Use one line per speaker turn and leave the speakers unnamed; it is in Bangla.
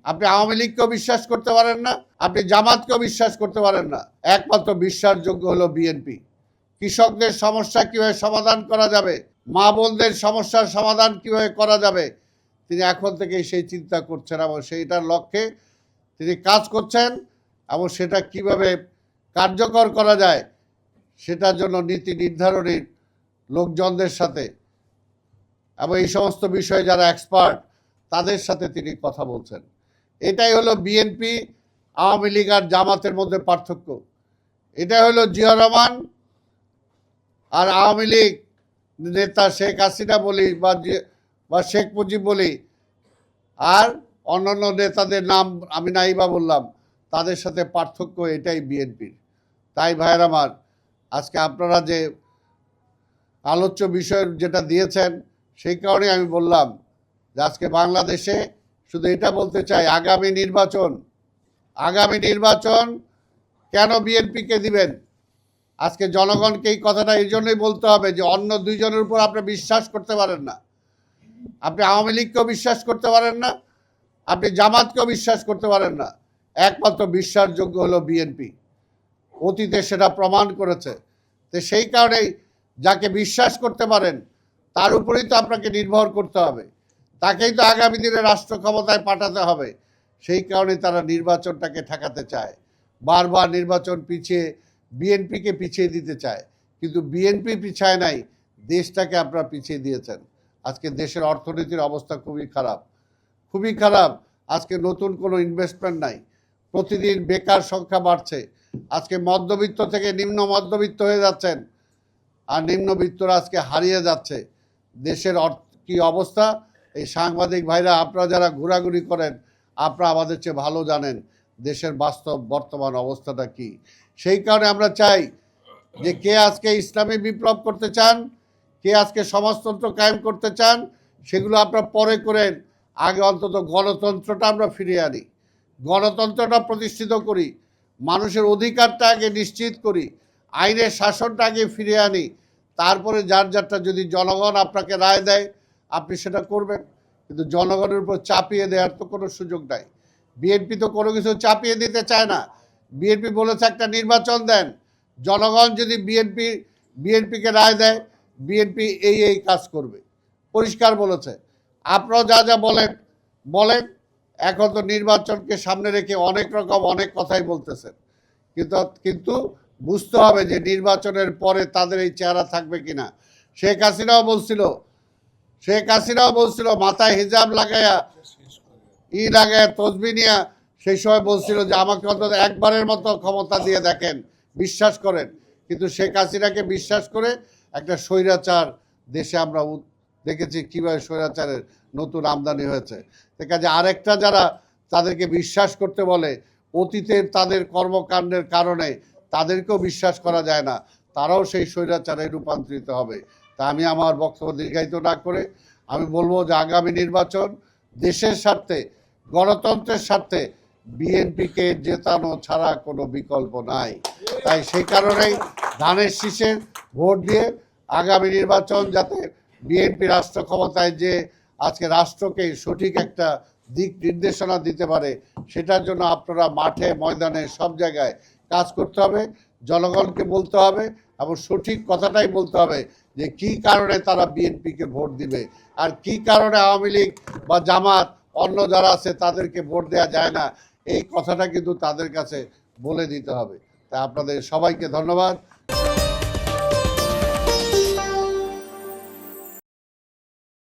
আপনি আওয়ামী লীগকেও বিশ্বাস করতে পারেন না, আপনি জামাতকেও বিশ্বাস করতে পারেন না। একমাত্র বিশ্বাসযোগ্য হলো বিএনপি। কৃষকদের সমস্যা কিভাবে সমাধান করা যাবে, মা বোনদের সমস্যার সমাধান কিভাবে করা যাবে, তিনি এখন থেকেই সেই চিন্তা করছেন এবং সেইটার লক্ষ্যে তিনি কাজ করছেন এবং সেটা কিভাবে কার্যকর করা যায় সেটার জন্য নীতি নির্ধারণী লোকজনদের সাথে এবং এই সমস্ত বিষয়ে যারা এক্সপার্ট তাদের সাথে তিনি কথা বলছেন। এটাই হলো বিএনপি, আওয়ামী লীগ আর জামাতের মধ্যে পার্থক্য। এটাই হলো জিয়া রহমান আর আওয়ামী লীগ নেতা শেখ হাসিনা বলি বা শেখ মুজিব বলি আর অন্যান্য নেতাদের নাম আমি নাইবা বললাম, তাদের সাথে পার্থক্য এটাই বিএনপির। তাই ভাইয়ের আমার, আজকে আপনারা যে আলোচ্য বিষয় যেটা দিয়েছেন সেই কারণে আমি বললাম যে আজকে বাংলাদেশে শুধু এটা বলতে চাই, আগামী নির্বাচন কেন বিএনপিকে দিবেন? আজকে জনগণকে এই কথাটা এই জন্যই বলতে হবে যে অন্য দুইজনের উপর আপনি বিশ্বাস করতে পারেন না। আপনি আওয়ামী লীগকেও বিশ্বাস করতে পারেন না, আপনি জামাতকেও বিশ্বাস করতে পারেন না। একমাত্র বিশ্বাসযোগ্য হলো বিএনপি। অতীতে সেটা প্রমাণ করেছে। তো সেই কারণেই যাকে বিশ্বাস করতে পারেন তার উপরেই তো আপনাকে নির্ভর করতে হবে, তাকেই তো আগামী দিনে রাষ্ট্র ক্ষমতায় পাঠাতে হবে। সেই কারণে তারা নির্বাচনটাকে ঠেকাতে চায়, বারবার নির্বাচন পিছিয়ে বিএনপিকে পিছিয়ে দিতে চায়। কিন্তু বিএনপি পিছায় নাই, দেশটাকে আপনারা পিছিয়ে দিয়েছেন। আজকে দেশের অর্থনীতির অবস্থা খুবই খারাপ। আজকে নতুন কোনো ইনভেস্টমেন্ট নাই, প্রতিদিন বেকার সংখ্যা বাড়ছে। আজকে মধ্যবিত্ত থেকে নিম্ন মধ্যবিত্ত হয়ে যাচ্ছেন, আর নিম্নবিত্তরা আজকে হারিয়ে যাচ্ছে। দেশের কি অবস্থা, এই সাংবাদিক ভাইরা আপনারা যারা ঘোরাঘুরি করেন আপনারা আমাদের চেয়ে ভালো জানেন দেশের বাস্তব বর্তমান অবস্থাটা কি। সেই কারণে আমরা চাই যে কে আজকে ইসলামী বিপ্লব করতে চান, কে আজকে সমাজতন্ত্র কায়েম করতে চান, সেগুলো আপনারা পরে করেন। আগে অন্তত গণতন্ত্রটা আমরা ফিরিয়ে আনি, গণতন্ত্রটা প্রতিষ্ঠিত করি, মানুষের অধিকারটা আগে নিশ্চিত করি, আইনের শাসনটা আগে ফিরিয়ে আনি। তারপরে যার যারটা যদি জনগণ আপনাকে রায় দেয় আপনি সেটা করবেন, কিন্তু জনগণের উপর চাপিয়ে দেওয়ার তো কোনো সুযোগ নাই। বিএনপি তো কোনো কিছু চাপিয়ে দিতে চায় না। বিএনপি বলেছে একটা নির্বাচন দেন, জনগণ যদি বিএনপিকে রায় দেয় বিএনপি এই কাজ করবে, পরিষ্কার বলেছে। আপনারা যা যা বলেন। এখন তো নির্বাচনকে সামনে রেখে অনেক কথাই বলতেছেন, কিন্তু বুঝতে হবে যে নির্বাচনের পরে তাদের এই চেহারা থাকবে কিনা। শেখ হাসিনাও বলছিল মাথায় হিজাব লাগায়া তসবি নিয়া, সেই সময় বলছিল যে আমাকে অন্তত একবারের মতো ক্ষমতা দিয়ে দেখেন, বিশ্বাস করেন। কিন্তু শেখ হাসিনাকে বিশ্বাস করে একটা স্বৈরাচার দেশে আমরা দেখেছি কিভাবে স্বৈরাচারের নতুন আমদানি হয়েছে। কাজে আরেকটা যারা তাদেরকে বিশ্বাস করতে বলে, অতীতের তাদের কর্মকাণ্ডের কারণে তাদেরকেও বিশ্বাস করা যায় না, তারাও সেই স্বৈরাচারে রূপান্তরিত হবে। তা আমি আমার বক্তব্য দীর্ঘায়িত না করে আমি বলবো যে আগামী নির্বাচন দেশের স্বার্থে, গণতন্ত্রের স্বার্থে বিএনপিকে জেতানো ছাড়া কোনো বিকল্প নাই। তাই সেই কারণেই ধানের শীষে ভোট দিয়ে আগামী নির্বাচন যাতে বিএনপি রাষ্ট্র ক্ষমতায় যে আজকে রাষ্ট্রকে সঠিক একটা দিক নির্দেশনা দিতে পারে, সেটার জন্য আপনারা মাঠে ময়দানে সব জায়গায় কাজ করতে হবে, জনগণকে বলতে হবে এবং সঠিক কথাটাই বলতে হবে যে কি কারণে তারা বিএনপিকে ভোট দিবে আর কি কারণে আওয়ামী লীগ বা জামাত অন্য যারা আছে তাদেরকে ভোট দেওয়া যায় না, এই কথাটা কিন্তু তাদের কাছে বলে দিতে হবে। তাই আপনাদের সবাইকে ধন্যবাদ।